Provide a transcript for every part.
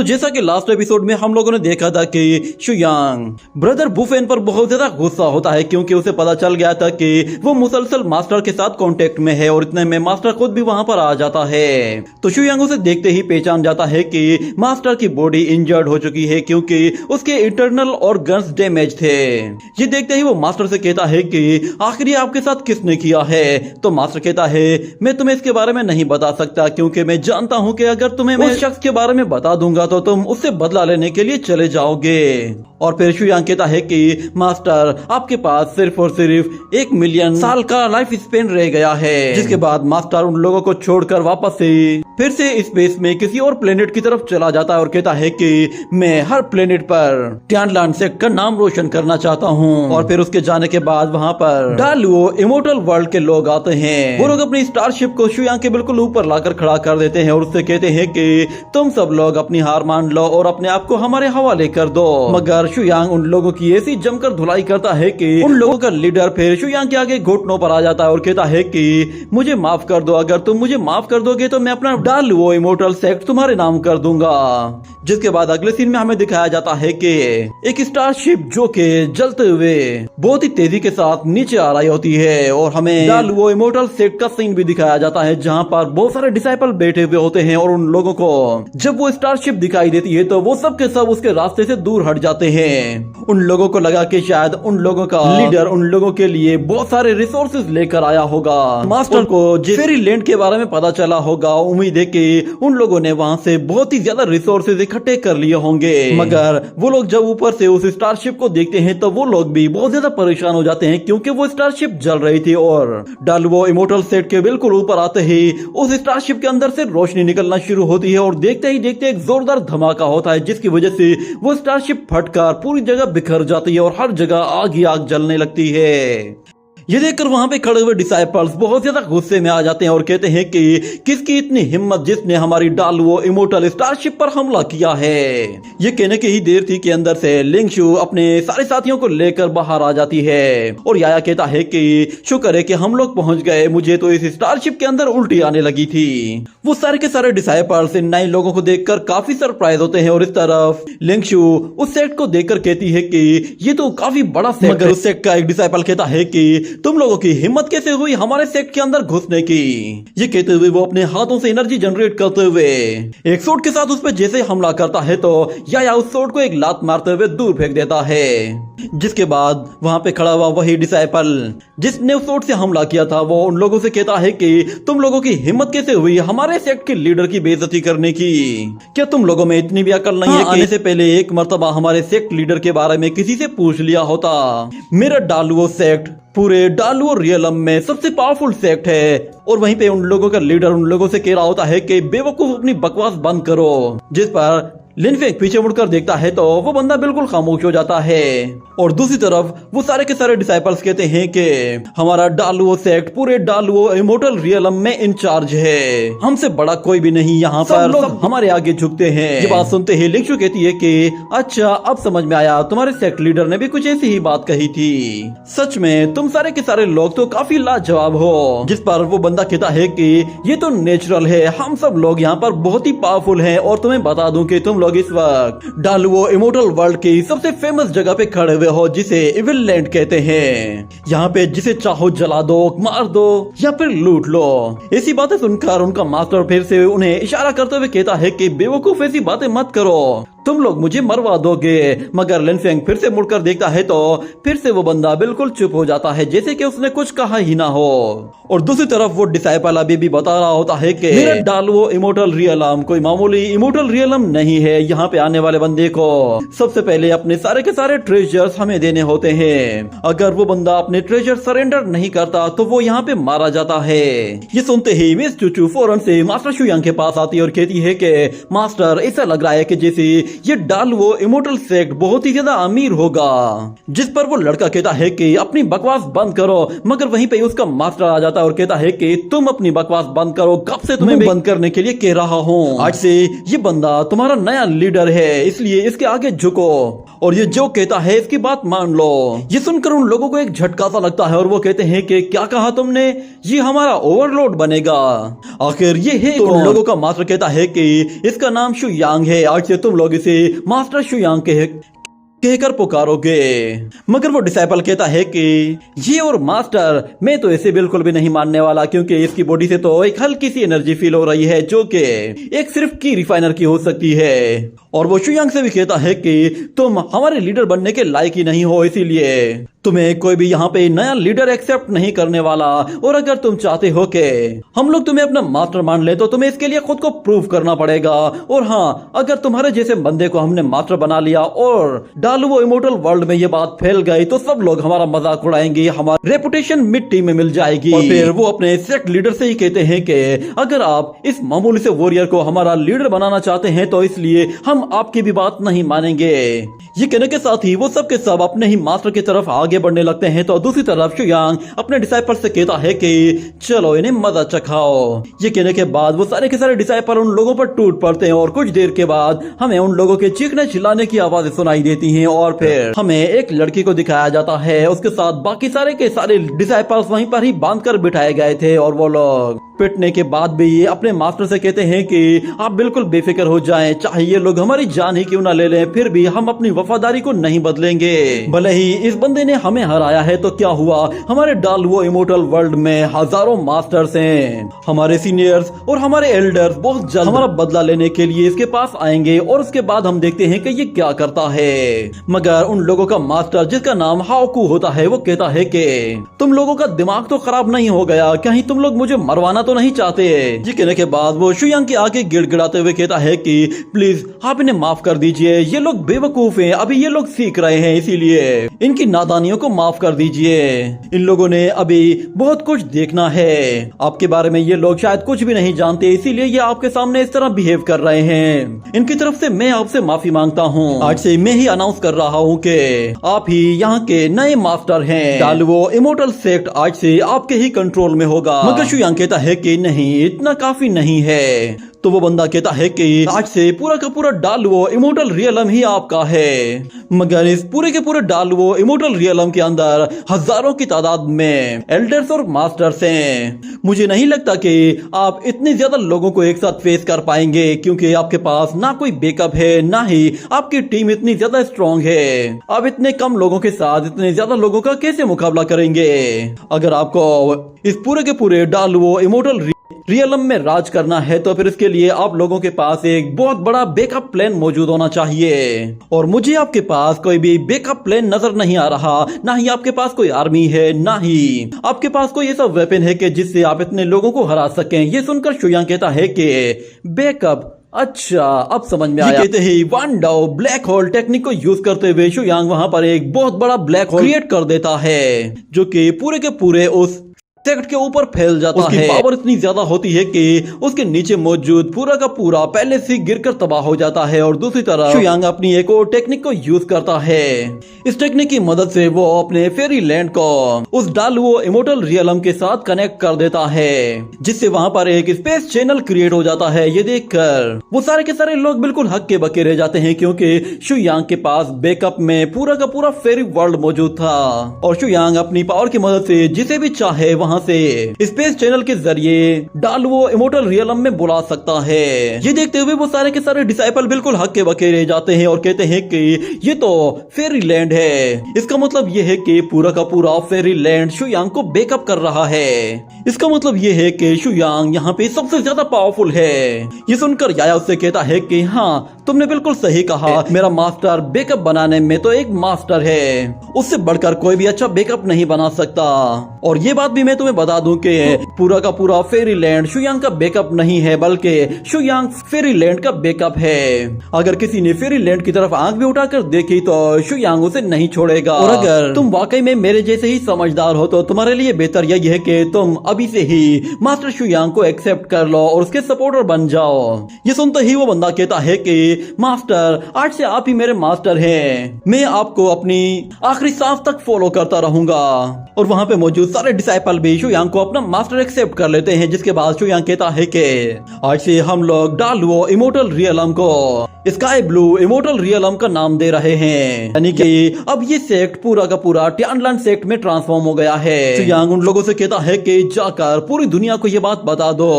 तो जैसा कि लास्ट एपिसोड में हम लोगों ने देखा था कि शुयांग ब्रदर बुफेन पर बहुत ज्यादा गुस्सा होता है क्योंकि उसे पता चल गया था कि वो मुसलसल मास्टर के साथ कांटेक्ट में है और इतने में मास्टर खुद भी वहां पर आ जाता है। तो शुयांग उसे देखते ही पहचान जाता है कि मास्टर की बॉडी इंजर्ड हो चुकी है क्योंकि उसके इंटरनल ऑर्गन्स डैमेज थे। ये देखते ही वो मास्टर से कहता है कि आखिर ये आपके साथ किसने किया है। तो मास्टर कहता है मैं तुम्हें इसके बारे में नहीं बता सकता क्योंकि मैं जानता हूं कि अगर तुम्हें मैं उस शख्स के बारे में बता दूंगा तो तुम उससे बदला लेने के लिए चले जाओगे। और फिर शुयांग कहता है कि मास्टर आपके पास सिर्फ और सिर्फ 1 मिलियन साल का लाइफ स्पेन रह गया है। जिसके बाद मास्टर उन लोगों को छोड़कर वापस से फिर से स्पेस में किसी और प्लेनेट की तरफ चला जाता है और कहता है कि मैं हर प्लेनेट पर टियानलान सेक्ट का नाम रोशन करना चाहता हूँ। और फिर उसके जाने के बाद वहाँ पर डालुओ इमोर्टल वर्ल्ड के लोग आते हैं। वो लोग अपनी स्टारशिप को शुयांग के बिल्कुल ऊपर लाकर खड़ा कर देते हैं और उससे कहते हैं कि तुम सब लोग अपनी हार मान लो और अपने आप को हमारे हवाले कर दो। मगर शुयांग उन लोगों की ऐसी जमकर धुलाई करता है कि उन लोगों का लीडर फिर शुयांग के आगे घुटनों पर आ जाता है और कहता है कि मुझे माफ कर दो, अगर तुम मुझे माफ कर दोगे तो मैं अपना डालुओ इमोर्टल सेक्ट तुम्हारे नाम कर दूंगा। जिसके बाद अगले सीन में हमें दिखाया जाता है कि एक स्टारशिप जो के जलते हुए बहुत ही तेजी के साथ नीचे आ रही होती है और हमें डालुओ इमोर्टल सेक्ट का सीन भी दिखाया जाता है जहाँ पर बहुत सारे डिसाइपल बैठे हुए होते हैं और उन लोगों को जब वो स्टारशिप दिखाई देती है तो वो सब के सब उसके रास्ते से दूर हट जाते हैं। उन लोगों को लगा कि शायद उन लोगों का लीडर उन लोगों के लिए बहुत सारे रिसोर्सेज लेकर आया होगा। मास्टर को फेरी लैंड के बारे में पता चला होगा। उम्मीद है कि उन लोगों ने वहाँ से बहुत ही ज्यादा रिसोर्सेज इकट्ठे कर लिए होंगे। मगर वो लोग जब ऊपर से उस स्टारशिप को देखते हैं तो वो लोग भी बहुत ज्यादा परेशान हो जाते हैं क्योंकि वो स्टारशिप जल रही थी और डालुओ इमोर्टल सेट के बिल्कुल ऊपर आते ही उस स्टारशिप के अंदर से रोशनी निकलना शुरू होती है और देखते ही देखते एक जोरदार धमाका होता है जिसकी वजह से वो स्टारशिप फटकर पूरी जगह बिखर जाती है और हर जगह आग ही आग जलने लगती है। ये देखकर वहां पे खड़े हुए डिसाइपल्स बहुत ज्यादा गुस्से में आ जाते हैं और कहते हैं कि किसकी इतनी हिम्मत जिसने हमारी डालुओ इमोर्टल स्टारशिप पर हमला किया है। ये कहने की ही देर थी कि अंदर से लिंगशु अपने सारे साथियों को लेकर बाहर आ जाती है और याया कहता है कि शुक्र है कि हम लोग पहुंच गए, मुझे तो इस स्टारशिप के अंदर उल्टी आने लगी थी। वो सारे के सारे डिसाइपल्स इन नए लोगों को देखकर काफी सरप्राइज होते हैं और इस तरफ लिंगशु उस सेक्ट को देखकर कहती है कि ये तो काफी बड़ा सेक्ट है। मगर उस सेक्ट का एक डिसाइपल कहता है कि तुम लोगों की हिम्मत कैसे हुई हमारे सेक्ट के अंदर घुसने की। ये कहते हुए वो अपने हाथों से एनर्जी जनरेट करते हुए एक सोर्ड के साथ उस पर जैसे हमला करता है तो या उस सोर्ड को एक लात मारते हुए दूर फेंक देता है। जिसके बाद वहां पे खड़ा हुआ वही डिसाइपल जिसने उस सोर्ड से हमला किया था वो उन लोगों से कहता है कि तुम लोगों की हिम्मत कैसे हुई हमारे सेक्ट के लीडर की बेइज्जती करने की। क्या तुम लोगों में इतनी भी अकल नहीं है कि आने से पहले एक मर्तबा हमारे सेक्ट लीडर के बारे में किसी से पूछ लिया होता। मेरा डालुओ सेक्ट पूरे डालुओ रियलम में सबसे पावरफुल सेक्ट है और वहीं पे उन लोगों का लीडर उन लोगों से कह रहा होता है कि बेवकूफ अपनी बकवास बंद करो। जिस पर लिनफेंग पीछे मुड़कर देखता है तो वो बंदा बिल्कुल खामोश हो जाता है और दूसरी तरफ वो सारे के सारे डिसाइपल्स कहते हैं कि हमारा डालुओ सेक्ट पूरे डालुओ इमोर्टल रियलम में इंचार्ज है, हमसे बड़ा कोई भी नहीं यहाँ पर, लोग हमारे आगे झुकते हैं। ये बात सुनते ही लिंगशु कहती है कि अच्छा अब समझ में आया, तुम्हारे सेक्ट लीडर ने भी कुछ ऐसी ही बात कही थी। सच में तुम सारे के सारे लोग तो काफी लाजवाब हो। जिस पर वो बंदा कहता है कि ये तो नेचुरल है, हम सब लोग यहाँ पर बहुत ही पावरफुल हैं और तुम्हें बता दूं कि तुम लोग इस वक्त डालुओ इमोर्टल वर्ल्ड की सबसे फेमस जगह पे खड़े हुए हो जिसे इविल लैंड कहते हैं। यहाँ पे जिसे चाहो जला दो, मार दो या फिर लूट लो। ऐसी बातें सुनकर उनका मास्टर फिर से उन्हें इशारा करते हुए कहता है कि बेवकूफ ऐसी बातें मत करो, तुम लोग मुझे मरवा दोगे। मगर लिनफेंग फिर से मुड़कर देखता है तो फिर से वो बंदा बिल्कुल चुप हो जाता है जैसे कि उसने कुछ कहा ही ना हो। और दूसरी तरफ वो डिसाइपल अभी भी बता रहा होता है कि मेरा डालुओ इमोर्टल रियलम कोई मामूली इमोर्टल रियलम नहीं है। यहाँ पे आने वाले बंदे को सबसे पहले अपने सारे के सारे ट्रेजर्स हमें देने होते हैं। अगर वो बंदा अपने ट्रेजर सरेंडर नहीं करता तो वो यहाँ पे मारा जाता है। ये सुनते ही मिस चूचू फौरन से मास्टर शुयांग के पास आती है और कहती है कि मास्टर ऐसा लग रहा है कि जैसे ये डालवो इमोर्टल सेक्ट बहुत ही ज्यादा अमीर होगा। जिस पर वो लड़का कहता है कि अपनी बकवास बंद करो, मगर वहीं पे उसका मास्टर आ जाता है और कहता है कि तुम अपनी बकवास बंद करो, कब से तुम्हें बंद करने के लिए कह रहा हूँ। आज से ये बंदा तुम्हारा नया लीडर है, इसलिए इसके आगे झुको और ये जो कहता है इसकी बात मान लो। ये सुनकर उन लोगों को एक झटका सा लगता है और वो कहते हैं कि क्या कहा तुमने, ये हमारा ओवरलोड बनेगा। आखिर ये है तो उन लोगों का मास्टर कहता है कि इसका नाम शु यांग है, आज से तुम लोग इसे मास्टर शु यांग कहकर पुकारोगे। मगर वो डिसाइपल कहता है कि ये और मास्टर, मैं तो इसे बिल्कुल भी नहीं मानने वाला, क्योंकि इसकी बॉडी से तो एक हल्की सी एनर्जी फील हो रही है जो कि एक सिर्फ की रिफाइनर की हो सकती है। और वो शुयांग से भी कहता है कि तुम हमारे लीडर बनने के लायक ही नहीं हो, इसीलिए तुम्हें कोई भी यहाँ पे नया लीडर एक्सेप्ट नहीं करने वाला। और अगर तुम चाहते हो कि हम लोग तुम्हें अपना मास्टर मान ले तो तुम्हें इसके लिए खुद को प्रूव करना पड़ेगा। और हाँ, अगर तुम्हारे जैसे बंदे को हमने मास्टर बना लिया और डालवो इमोर्टल वर्ल्ड में ये बात फैल गई तो सब लोग हमारा मजाक उड़ाएंगे, हमारी रेपुटेशन मिट्टी में मिल जाएगी। और फिर वो अपने सेक्ट लीडर से ही कहते हैं कि अगर आप इस मामूली से वॉरियर को हमारा लीडर बनाना चाहते हैं तो इसलिए हम आपकी भी बात नहीं मानेंगे। ये कहने के साथ ही वो सब के सब अपने ही मास्टर की तरफ आगे बढ़ने लगते हैं। तो दूसरी तरफ शुयांग अपने डिसाइपल से कहता है कि चलो इन्हें मजा चखाओ। ये कहने के बाद वो सारे के सारे डिसाइपल उन लोगों पर टूट पड़ते हैं और कुछ देर के बाद हमें उन लोगों के चीखने चिल्लाने की आवाजें सुनाई देती हैं। और फिर हमें एक लड़की को दिखाया जाता है, उसके साथ बाकी सारे के सारे डिसाइपल्स वहीं पर ही बांधकर बिठाए गए थे। और वो लोग पिटने के बाद भी ये अपने मास्टर से कहते हैं कि आप बिल्कुल बेफिक्र हो जाएं, चाहे ये लोग हमारी जान ही क्यों ना ले लें, फिर भी हम अपनी वफादारी को नहीं बदलेंगे। भले ही इस बंदे ने हमें हराया है तो क्या हुआ, हमारे डालवो इमोर्टल वर्ल्ड में हजारों मास्टर्स हैं। हमारे सीनियर्स और हमारे एल्डर्स बहुत जल्द हमारा बदला लेने के लिए इसके पास आएंगे और उसके बाद हम देखते हैं कि ये क्या करता है। मगर उन लोगों का मास्टर, जिसका नाम हाओकू होता है, वो कहता है कि तुम लोगों का दिमाग तो खराब नहीं हो गया, कहीं तुम लोग मुझे मरवाना तो नहीं चाहते। ये कहने के बाद वो शुयांग के आगे गिड़गिड़ाते हुए कहता है कि प्लीज आप इन्हें माफ कर दीजिए, ये लोग बेवकूफ हैं, अभी ये लोग सीख रहे हैं, इसीलिए इनकी नादानियों को माफ कर दीजिए। इन लोगों ने अभी बहुत कुछ देखना है, आपके बारे में ये लोग शायद कुछ भी नहीं जानते, इसीलिए ये आपके सामने इस तरह बिहेव कर रहे हैं। इनकी तरफ से मैं आपसे माफी मांगता हूँ। आज से मैं ही अनाउंस कर रहा हूँ कि आप ही यहाँ के नए मास्टर हैं। डालवो इमोर्टल सेक्ट आज से आपके ही कंट्रोल में होगा। मगर शुयांग कहता है कि नहीं, इतना काफी नहीं है। तो वो बंदा कहता है कि आज से पूरा का पूरा डालवो इमोर्टल रियलम ही आपका है। मगर इस पूरे के पूरे डालवो इमोर्टल रियलम के अंदर हजारों की तादाद में एल्डर्स और मास्टर्स हैं। मुझे नहीं लगता कि आप इतने ज्यादा लोगों को एक साथ फेस कर पाएंगे, क्योंकि आपके पास ना कोई बैकअप है, ना ही आपकी टीम इतनी ज्यादा स्ट्रॉन्ग है। आप इतने कम लोगों के साथ इतने ज्यादा लोगों का कैसे मुकाबला करेंगे? अगर आपको इस पूरे के पूरे डालवो इमोर्टल रियलम में राज करना है तो फिर इसके लिए आप लोगों के पास एक बहुत बड़ा बैकअप प्लान मौजूद होना चाहिए। और मुझे आपके पास कोई भी बैकअप प्लान नजर नहीं आ रहा, ना ही आपके पास कोई आर्मी है, ना ही आपके पास कोई ऐसा वेपन है कि जिससे आप इतने लोगों को हरा सकें। ये सुनकर शुयांग कहता है कि बैकअप, अच्छा अब समझ में आया। कहते ही वन डाउ ब्लैक होल टेक्निक को यूज करते हुए शुयांग वहां पर एक बहुत बड़ा ब्लैक होल क्रिएट कर देता है, जो कि पूरे के पूरे उस सेक्ट के ऊपर फैल जाता है। पावर इतनी ज्यादा होती है कि उसके नीचे मौजूद पूरा का पूरा पहले से गिरकर तबाह हो जाता है। और दूसरी तरफ शुयांग अपनी एक और टेक्निक को यूज करता है। इस टेक्निक की मदद से वो अपने फेरी लैंड को उस डालवो इमोर्टल रियलम के साथ कनेक्ट कर देता है, जिससे वहां पर एक स्पेस चैनल क्रिएट हो जाता है। ये देखकर वो सारे के सारे लोग बिल्कुल हक्के बक्के रह जाते हैं, क्योंकि शुयांग के पास बैकअप में पूरा का पूरा फेरी वर्ल्ड मौजूद था। और शुयांग अपनी पावर की मदद से जिसे भी चाहे वहां से स्पेस चैनल के जरिए डालवो इमोर्टल रियलम में बुला सकता है। ये देखते हुए वो सारे के सारे डिसाइपल बिल्कुल हक्के बक्के रह जाते हैं और कहते हैं कि ये तो फेरी लैंड है। इसका मतलब ये है कि पूरा का पूरा फेरी लैंड शुयांग को बैकअप कर रहा है। इसका मतलब ये है कि शुयांग यहाँ पे सबसे ज्यादा पावरफुल है। ये सुनकर याया उससे कहता है कि हाँ, तुमने बिल्कुल सही कहा, मेरा मास्टर बैकअप बनाने में तो एक मास्टर है, उससे बढ़कर कोई भी अच्छा बैकअप नहीं बना सकता। और ये बात भी मैं तुम्हें बता दूं कि पूरा का पूरा फेरीलैंड शुयांग का बैकअप नहीं है, बल्कि शुयांग फेरीलैंड का बैकअप है। अगर किसी ने फेरीलैंड की तरफ आंख भी उठाकर देखी तो शुयांग उसे नहीं छोड़ेगा। और अगर तुम वाकई में मेरे जैसे ही समझदार हो तो तुम्हारे लिए बेहतर यही है कि तुम अभी से ही मास्टर शुयांग को एक्सेप्ट कर लो और उसके सपोर्टर बन जाओ। ये सुनते ही वो बंदा कहता है कि मास्टर, आज से आप ही मेरे मास्टर हैं। मैं आपको अपनी आखिरी सांस तक फॉलो करता रहूंगा। और वहां पे मौजूद सारे डिसाइपल भी शुयांग को अपना मास्टर एक्सेप्ट कर लेते हैं, जिसके बाद शुयांग कहता है कि आज से हम लोग डालवो इमोर्टल रियलम को स्काई ब्लू इमोर्टल रियलम का नाम दे रहे हैं। यानी कि अब ये सेक्ट पूरा का पूरा टियानलान सेक्ट में ट्रांसफॉर्म हो गया है। शुयांग उन लोगों से कहता है कि जाकर पूरी दुनिया को ये बात बता दो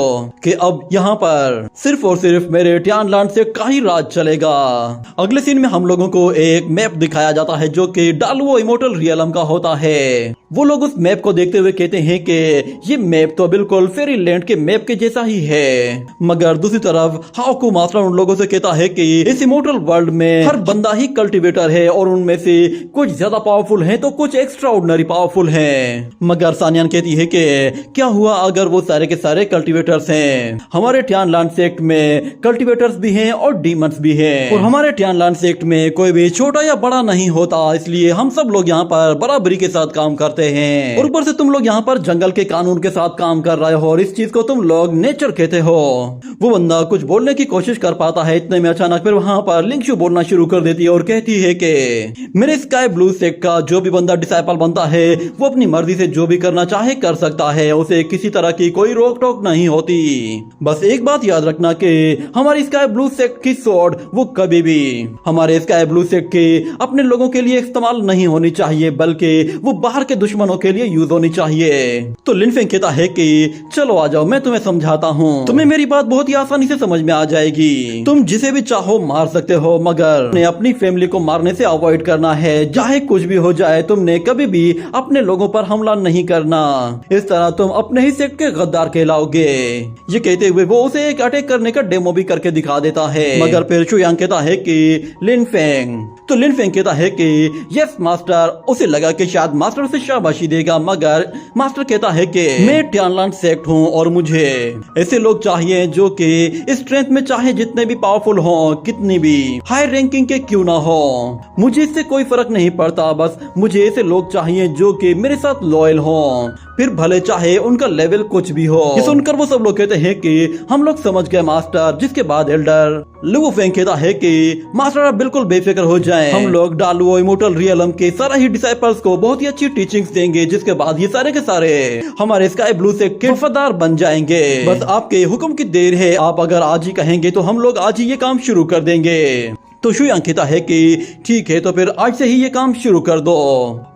कि अब यहाँ पर सिर्फ और सिर्फ मेरे टियानलान सेक्ट का ही राज चलेगा। अगले सीन में हम लोगों को एक मैप दिखाया जाता है जो कि डालवो इमोर्टल रियलम का होता है। वो लोग उस मैप को देखते हुए कहते हैं कि ये मैप तो बिल्कुल फेरीलैंड के मैप के जैसा ही है। मगर दूसरी तरफ हाओकू मास्टर उन लोगों से कहता है कि इस इमोर्टल वर्ल्ड में हर बंदा ही कल्टीवेटर है और उनमें से कुछ ज्यादा पावरफुल हैं तो कुछ एक्स्ट्रा ऑर्डिनरी पावरफुल हैं। मगर सानियान कहती है कि क्या हुआ अगर वो सारे के सारे कल्टीवेटर्स हैं? हमारे टियानलान सेक्ट में कल्टीवेटर्स भी हैं और डीमंस भी हैं, और हमारे टियानलान सेक्ट में कोई भी छोटा या बड़ा नहीं होता, इसलिए हम सब लोग यहाँ पर बराबरी के साथ काम करते हैं। और ऊपर से तुम लोग यहाँ पर जंगल के कानून के साथ काम कर रहे हो और इस चीज को तुम लोग नेचर कहते हो। वो बंदा कुछ बोलने की कोशिश कर पाता है, इतने में अचानक फिर वहाँ पर लिंक्शु बोलना शुरू कर देती है और कहती है कि मेरे स्काई ब्लू सेक्ट का जो भी बंदा डिसाइपल बनता है वो अपनी मर्जी से जो भी करना चाहे कर सकता है, उसे किसी तरह की कोई रोक टोक नहीं होती। बस एक बात याद रखना कि हमारी स्काई ब्लू सेक्ट की स्वॉर्ड वो कभी भी हमारे स्काई ब्लू सेक्ट के अपने लोगों के लिए इस्तेमाल नहीं होनी चाहिए, बल्कि वो बाहर के दुश्मनों के लिए यूज होनी चाहिए। तो लिनफेंग कहता है कि चलो आ जाओ, मैं तुम्हें समझाता हूँ, तुम्हें मेरी बात बहुत ही आसानी से समझ में आ जाएगी। तुम जिसे भी चाहो मार सकते हो, मगर तुमने अपनी फैमिली को मारने से अवॉइड करना है। चाहे कुछ भी हो जाए, तुमने कभी भी अपने लोगों पर हमला नहीं करना, इस तरह तुम अपने ही सेक्ट के गद्दार कहलाओगे। ये कहते हुए वो उसे एक अटैक करने का डेमो भी करके दिखा देता है। मगर फिर शुयांग कहता है कि लिनफेंग, तो लिनफेंग कहता है कि यस मास्टर। उसे लगा कि शायद मास्टर उसे शाबाशी देगा, मगर मास्टर कहता है कि मैं टियानलान सेक्ट हूँ और मुझे ऐसे लोग चाहिए जो कि स्ट्रेंथ में चाहे जितने भी पावरफुल हो, कितनी भी हाई रैंकिंग के क्यों ना हो, मुझे इससे कोई फर्क नहीं पड़ता। बस मुझे ऐसे लोग चाहिए जो कि मेरे साथ लॉयल हो, फिर भले चाहे उनका लेवल कुछ भी हो। ये सुनकर वो सब लोग कहते हैं कि हम लोग समझ गए मास्टर। जिसके बाद एल्डर लुओ फेंग कहता है कि मास्टर आप बिल्कुल बेफिक्र हो जाएं, हम लोग डालवो इमोर्टल रियलम के सारा ही डिसाइपल्स को बहुत ही अच्छी टीचिंग्स देंगे, जिसके बाद ये सारे के सारे हमारे स्काई ब्लू सेक्ट के वफादार बन जाएंगे। बस आपके हुक्म की देर है, आप अगर आज ही कहेंगे तो हम लोग आज ही ये काम शुरू कर देंगे। तो शुयांग कहता है कि ठीक है, तो फिर आज से ही ये काम शुरू कर दो।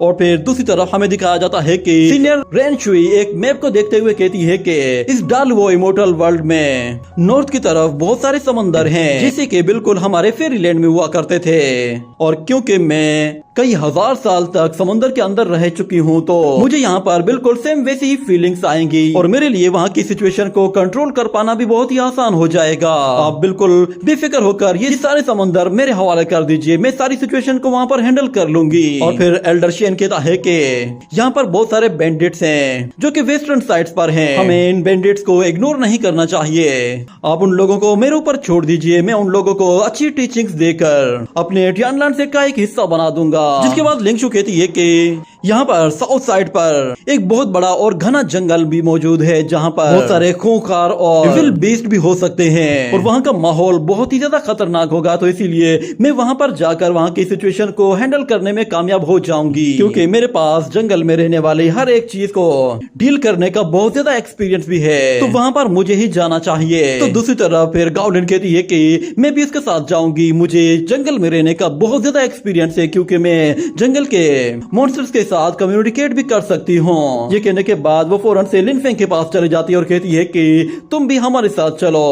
और फिर दूसरी तरफ हमें दिखाया जाता है कि सीनियर रेन शुई एक मैप को देखते हुए कहती है कि इस डालवो इमोर्टल वर्ल्ड में नॉर्थ की तरफ बहुत सारे समंदर हैं, जैसे कि बिल्कुल हमारे फेरीलैंड में हुआ करते थे। और क्योंकि मैं कई हजार साल तक समंदर के अंदर रह चुकी हूँ, तो मुझे यहाँ पर बिल्कुल सेम वैसी ही फीलिंग्स आएंगी और मेरे लिए वहाँ की सिचुएशन को कंट्रोल कर पाना भी बहुत ही आसान हो जाएगा। आप बिल्कुल बेफिक्र होकर ये सारे समंदर मेरे हवाले कर दीजिए, मैं सारी सिचुएशन को वहाँ पर हैंडल कर लूंगी। और फिर एल्डर शेन कहता है कि यहाँ पर बहुत सारे बैंडिट्स हैं जो कि वेस्टर्न साइड्स पर हैं, हमें इन बैंडिट्स को इग्नोर नहीं करना चाहिए। आप उन लोगों को मेरे ऊपर छोड़ दीजिए, मैं उन लोगों को अच्छी टीचिंग्स देकर अपने टियानलान सेक्ट का एक हिस्सा बना दूंगा। जिसके बाद लिंक्शु कहती है कि यहाँ पर साउथ साइड पर एक बहुत बड़ा और घना जंगल भी मौजूद है, जहाँ पर बहुत सारे खूंखार और विल बीस्ट भी हो सकते हैं और वहाँ का माहौल बहुत ही ज्यादा खतरनाक होगा। तो इसीलिए मैं वहाँ पर जाकर वहाँ की सिचुएशन को हैंडल करने में कामयाब हो जाऊंगी, क्योंकि मेरे पास जंगल में रहने वाली हर एक चीज को डील करने का बहुत ज्यादा एक्सपीरियंस भी है, तो वहाँ पर मुझे ही जाना चाहिए। तो दूसरी तरफ फिर गाउलिन कहती है कि मैं भी इसके साथ जाऊंगी, मुझे जंगल में रहने का बहुत ज्यादा एक्सपीरियंस है, क्योंकि मैं जंगल के मॉन्स्टर्स के साथ कम्युनिकेट भी कर सकती हूँ। ये कहने के बाद वो फौरन से लिनफेंग के पास चली जाती है और कहती है कि तुम भी हमारे साथ चलो।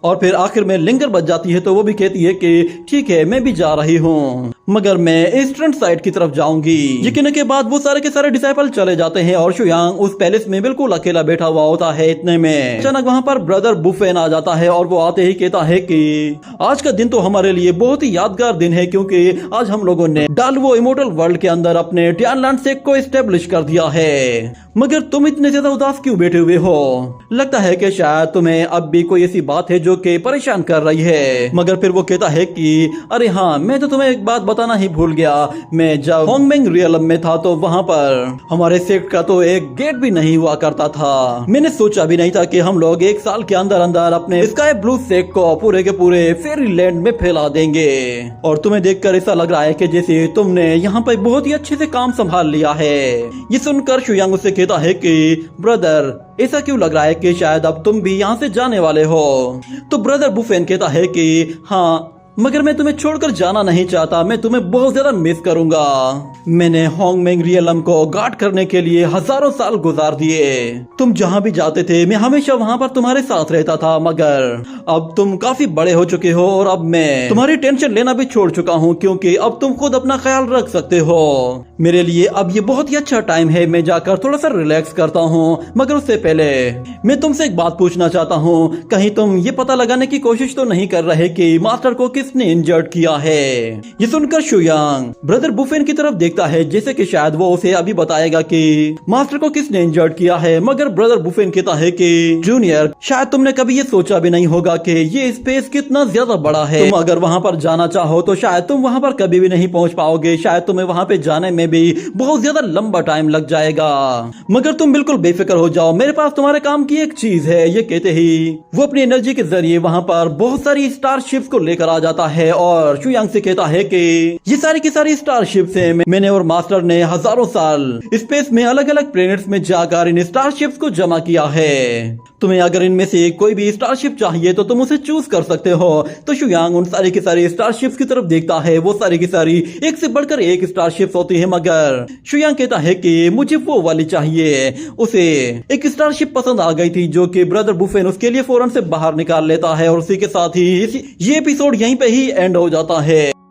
और फिर आखिर में लिंगर बच जाती है, तो वो भी कहती है कि ठीक है मैं भी जा रही हूँ। मगर मैं ईस्टर्न साइड की तरफ जाऊंगी। ये कहने के बाद वो सारे के सारे डिसाइपल चले जाते हैं और शुयांग उस पैलेस में बिल्कुल अकेला बैठा हुआ होता है। इतने में अचानक वहाँ पर ब्रदर बुफेन आ जाता है और वो आते ही कहता है कि आज का दिन तो हमारे लिए बहुत ही यादगार दिन है, क्योंकि आज हम लोगों ने डालवो इमोर्टल वर्ल्ड के अंदर अपने टियानलान सेक्ट को एस्टेब्लिश कर दिया है। मगर तुम इतने ज्यादा उदास क्यों बैठे हुए हो? लगता है कि शायद तुम्हें अब भी कोई ऐसी बात है जो कि परेशान कर रही है। मगर फिर वो कहता है कि अरे हाँ, मैं तो तुम्हें एक बात बताना ही भूल गया। मैं जब होंगमेंग रियलम में था तो वहाँ पर हमारे सेक्ट का तो एक गेट भी नहीं हुआ करता था। मैंने सोचा भी नहीं था कि हम लोग एक साल के अंदर अंदर अपने स्काई ब्लू सेक्ट को पूरे के पूरे फेरी लैंड में फैला देंगे। और तुम्हें देखकर ऐसा लग रहा है कि जैसे तुमने यहाँ पर बहुत ही अच्छे से काम संभाल लिया है। ये सुनकर शुयांग उससे कहता है कि ब्रदर, ऐसा क्यों लग रहा है कि शायद अब तुम भी यहाँ से जाने वाले हो? तो ब्रदर बुफेन कहता है कि हाँ, मगर मैं तुम्हें छोड़कर जाना नहीं चाहता। मैं तुम्हें बहुत ज्यादा मिस करूंगा। मैंने होंगमेंग रियलम को गार्ड करने के लिए हजारों साल गुजार दिए। तुम जहाँ भी जाते थे मैं हमेशा वहाँ पर तुम्हारे साथ रहता था, मगर अब तुम काफी बड़े हो चुके हो और अब मैं तुम्हारी टेंशन लेना भी छोड़ चुका हूँ, क्योंकि अब तुम खुद अपना ख्याल रख सकते हो। मेरे लिए अब ये बहुत ही अच्छा टाइम है। मैं जाकर थोड़ा सा रिलैक्स करता हूँ, मगर उससे पहले मैं तुमसे एक बात पूछना चाहता हूँ। कहीं तुम ये पता लगाने की कोशिश तो नहीं कर रहे कि मास्टर को किसने इंजर्ड किया है? ये सुनकर शुयांग ब्रदर बुफेन की तरफ देखता है, जैसे कि शायद वो उसे अभी बताएगा कि मास्टर को किसने इंजर्ड किया है। मगर ब्रदर बुफेन कहता है कि जूनियर, शायद तुमने कभी ये सोचा भी नहीं होगा कि ये स्पेस कितना ज्यादा बड़ा है। तुम अगर वहाँ पर जाना चाहो तो शायद तुम वहाँ पर कभी भी नहीं पहुँच पाओगे। शायद तुम्हें वहाँ पे जाने में भी बहुत ज्यादा लंबा टाइम लग जाएगा। मगर तुम बिल्कुल बेफिक्र हो जाओ, मेरे पास तुम्हारे काम की एक चीज है। ये कहते ही वो अपनी एनर्जी के जरिए वहाँ पर बहुत सारी स्टारशिप्स को लेकर आ जाता है और शुयांग से कहता है कि ये सारी की सारी स्टारशिप्स हैं। मैंने और मास्टर ने हजारों साल स्पेस में अलग अलग प्लेनेट्स में जाकर इन स्टारशिप्स को जमा किया है। तुम्हें अगर इनमें से कोई भी स्टारशिप चाहिए तो तुम उसे चूज कर सकते हो। तो शुयांग उन सारी की सारी स्टारशिप्स की तरफ देखता है। वो सारी की सारी एक से बढ़कर एक स्टारशिप्स होती है, मगर शुयांग कहता है कि मुझे वो वाली चाहिए। उसे एक स्टारशिप पसंद आ गई थी जो कि ब्रदर बुफेन उसके लिए फौरन से बाहर निकाल लेता है और उसी के साथ ही ये एपिसोड यहीं पे ही एंड हो जाता है।